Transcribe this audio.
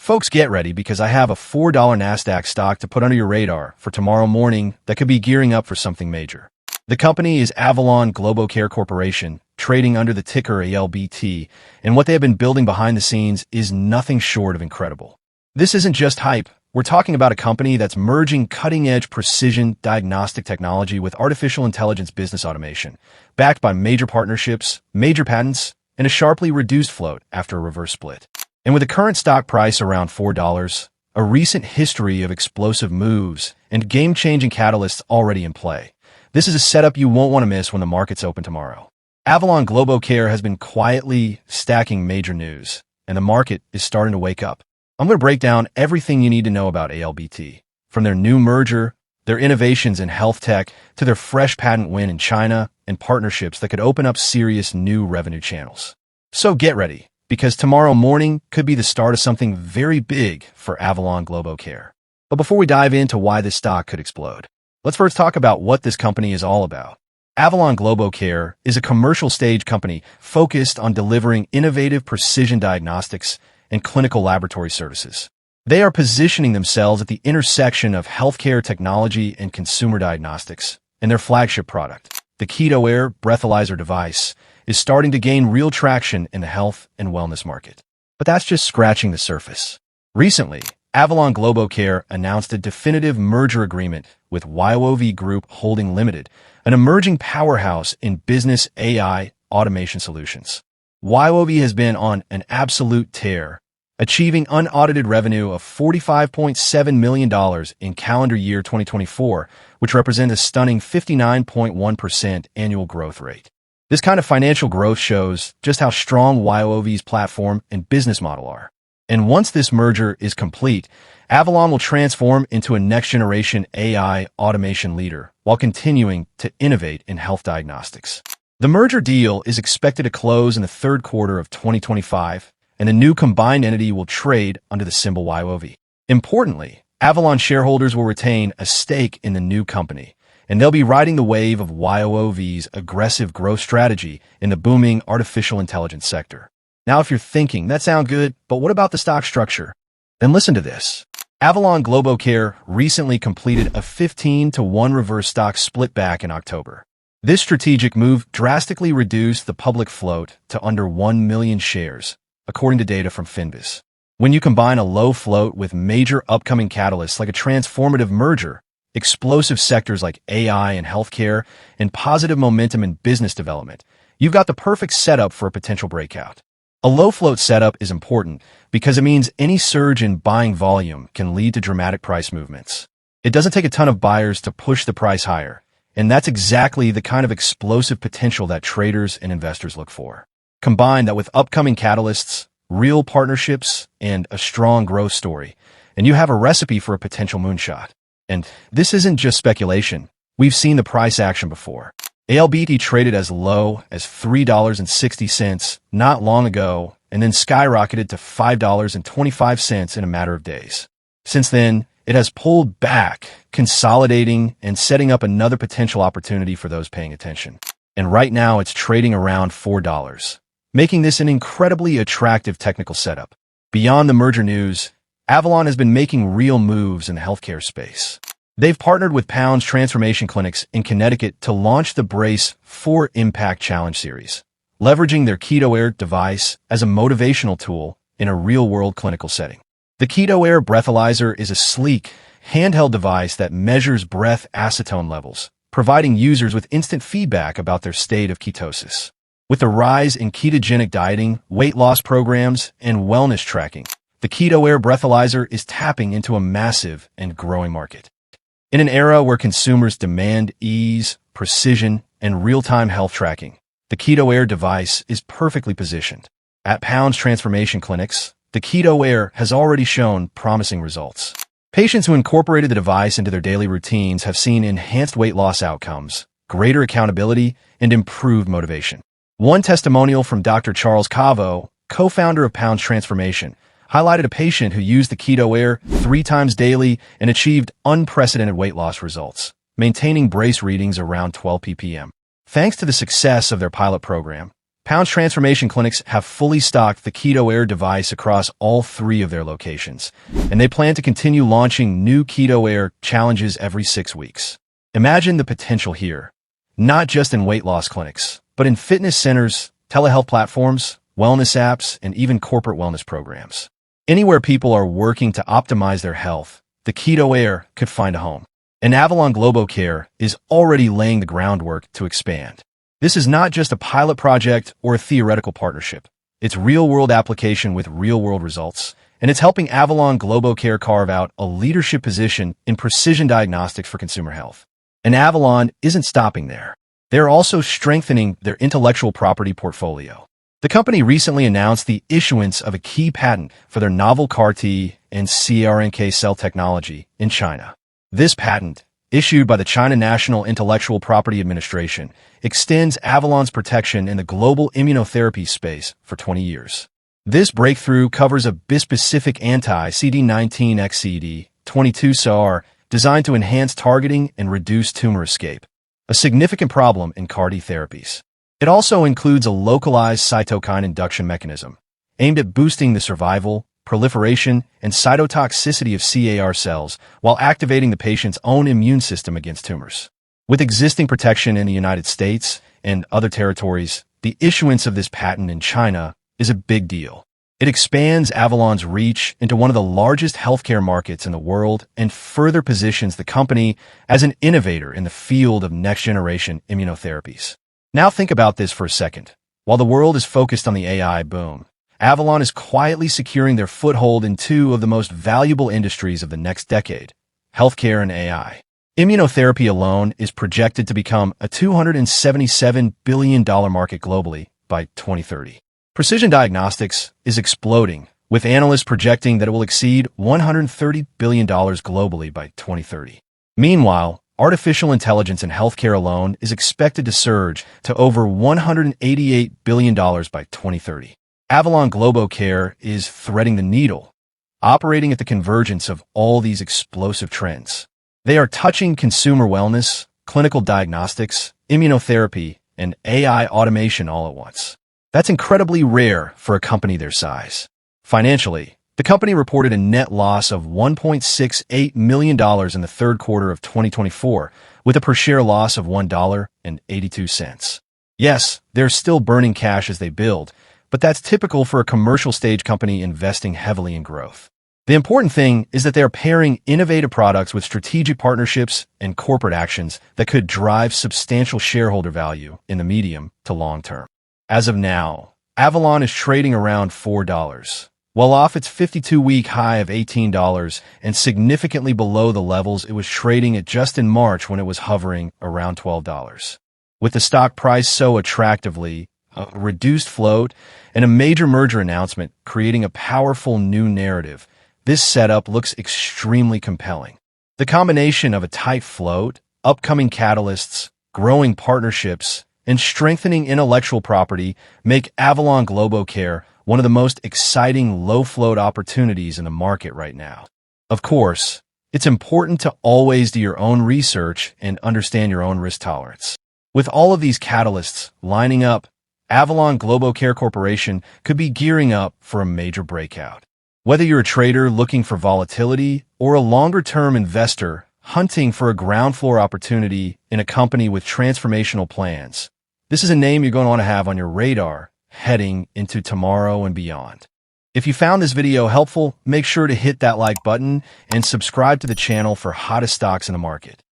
Folks, get ready because I have a $4 NASDAQ stock to put under your radar for tomorrow morning that could be gearing up for something major. The company is Avalon Globocare Corporation, trading under the ticker ALBT, and what they have been building behind the scenes is nothing short of incredible. This isn't just hype. We're talking about a company that's merging cutting-edge precision diagnostic technology with artificial intelligence business automation, backed by major partnerships, major patents, and a sharply reduced float after a reverse split. And with the current stock price around $4, a recent history of explosive moves, and game-changing catalysts already in play, this is a setup you won't want to miss when the markets open tomorrow. Avalon Globocare has been quietly stacking major news, and the market is starting to wake up. I'm going to break down everything you need to know about ALBT, from their new merger, their innovations in health tech, to their fresh patent win in China, and partnerships that could open up serious new revenue channels. So get ready, because tomorrow morning could be the start of something very big for Avalon Globocare. But before we dive into why this stock could explode, let's first talk about what this company is all about. Avalon Globocare is a commercial stage company focused on delivering innovative precision diagnostics and clinical laboratory services. They are positioning themselves at the intersection of healthcare technology and consumer diagnostics, and their flagship product, the Keto Air breathalyzer device, is starting to gain real traction in the health and wellness market. But that's just scratching the surface. Recently, Avalon Globocare announced a definitive merger agreement with YOV Group Holding Limited, an emerging powerhouse in business AI automation solutions. YOV has been on an absolute tear, achieving unaudited revenue of $45.7 million in calendar year 2024, which represents a stunning 59.1% annual growth rate. This kind of financial growth shows just how strong YOV's platform and business model are. And once this merger is complete, Avalon will transform into a next-generation AI automation leader while continuing to innovate in health diagnostics. The merger deal is expected to close in the third quarter of 2025, and the new combined entity will trade under the symbol YOV. Importantly, Avalon shareholders will retain a stake in the new company, and they'll be riding the wave of YOV's aggressive growth strategy in the booming artificial intelligence sector. Now, if you're thinking, that sounds good, but what about the stock structure? Then listen to this. Avalon Globocare recently completed a 15-to-1 reverse stock split back in October. This strategic move drastically reduced the public float to under 1 million shares, according to data from Finviz. When you combine a low float with major upcoming catalysts like a transformative merger, explosive sectors like AI and healthcare, and positive momentum in business development, you've got the perfect setup for a potential breakout. A low float setup is important because it means any surge in buying volume can lead to dramatic price movements. It doesn't take a ton of buyers to push the price higher, and that's exactly the kind of explosive potential that traders and investors look for. Combine that with upcoming catalysts, real partnerships, and a strong growth story, and you have a recipe for a potential moonshot. And this isn't just speculation. We've seen the price action before. ALBT traded as low as $3.60 not long ago, and then skyrocketed to $5.25 in a matter of days. Since then, it has pulled back, consolidating and setting up another potential opportunity for those paying attention. And right now, it's trading around $4, making this an incredibly attractive technical setup. Beyond the merger news, Avalon has been making real moves in the healthcare space. They've partnered with Pounds Transformation Clinics in Connecticut to launch the Brace 4 Impact Challenge series, leveraging their Keto Air device as a motivational tool in a real-world clinical setting. The Keto Air breathalyzer is a sleek, handheld device that measures breath acetone levels, providing users with instant feedback about their state of ketosis. With the rise in ketogenic dieting, weight loss programs, and wellness tracking, the Keto Air breathalyzer is tapping into a massive and growing market. In an era where consumers demand ease, precision, and real-time health tracking, the Keto Air device is perfectly positioned. At Pounds Transformation Clinics, the Keto Air has already shown promising results. Patients who incorporated the device into their daily routines have seen enhanced weight loss outcomes, greater accountability, and improved motivation. One testimonial from Dr. Charles Cavo, co-founder of Pounds Transformation, highlighted a patient who used the Keto Air 3 times daily and achieved unprecedented weight loss results, maintaining brace readings around 12 ppm. Thanks to the success of their pilot program, Pound's transformation clinics have fully stocked the Keto Air device across all 3 of their locations, and they plan to continue launching new Keto Air challenges every 6 weeks. Imagine the potential here, not just in weight loss clinics, but in fitness centers, telehealth platforms, wellness apps, and even corporate wellness programs. Anywhere people are working to optimize their health, the Keto Air could find a home. And Avalon GloboCare is already laying the groundwork to expand. This is not just a pilot project or a theoretical partnership. It's real-world application with real-world results, and it's helping Avalon GloboCare carve out a leadership position in precision diagnostics for consumer health. And Avalon isn't stopping there. They're also strengthening their intellectual property portfolio. The company recently announced the issuance of a key patent for their novel CAR-T and CRNK cell technology in China. This patent, issued by the China National Intellectual Property Administration, extends Avalon's protection in the global immunotherapy space for 20 years. This breakthrough covers a bispecific anti-CD19-xCD22 SAR designed to enhance targeting and reduce tumor escape, a significant problem in CAR-T therapies. It also includes a localized cytokine induction mechanism aimed at boosting the survival, proliferation, and cytotoxicity of CAR cells while activating the patient's own immune system against tumors. With existing protection in the United States and other territories, the issuance of this patent in China is a big deal. It expands Avalon's reach into one of the largest healthcare markets in the world and further positions the company as an innovator in the field of next-generation immunotherapies. Now think about this for a second. While the world is focused on the AI boom, Avalon is quietly securing their foothold in 2 of the most valuable industries of the next decade, healthcare and AI. Immunotherapy alone is projected to become a $277 billion market globally by 2030. Precision diagnostics is exploding, with analysts projecting that it will exceed $130 billion globally by 2030. Meanwhile, artificial intelligence in healthcare alone is expected to surge to over $188 billion by 2030. Avalon GloboCare is threading the needle, operating at the convergence of all these explosive trends. They are touching consumer wellness, clinical diagnostics, immunotherapy, and AI automation all at once. That's incredibly rare for a company their size. Financially, the company reported a net loss of $1.68 million in the third quarter of 2024, with a per-share loss of $1.82. Yes, they're still burning cash as they build, but that's typical for a commercial-stage company investing heavily in growth. The important thing is that they are pairing innovative products with strategic partnerships and corporate actions that could drive substantial shareholder value in the medium to long term. As of now, Avalon is trading around $4, well off its 52-week high of $18 and significantly below the levels it was trading at just in March when it was hovering around $12. With the stock price so attractively, a reduced float, and a major merger announcement creating a powerful new narrative, this setup looks extremely compelling. The combination of a tight float, upcoming catalysts, growing partnerships, and strengthening intellectual property make Avalon GloboCare one of the most exciting low-float opportunities in the market right now. Of course, it's important to always do your own research and understand your own risk tolerance. With all of these catalysts lining up, Avalon GloboCare Corporation could be gearing up for a major breakout. Whether you're a trader looking for volatility or a longer-term investor hunting for a ground floor opportunity in a company with transformational plans, this is a name you're going to want to have on your radar heading into tomorrow and beyond. If you found this video helpful, make sure to hit that like button and subscribe to the channel for hottest stocks in the market.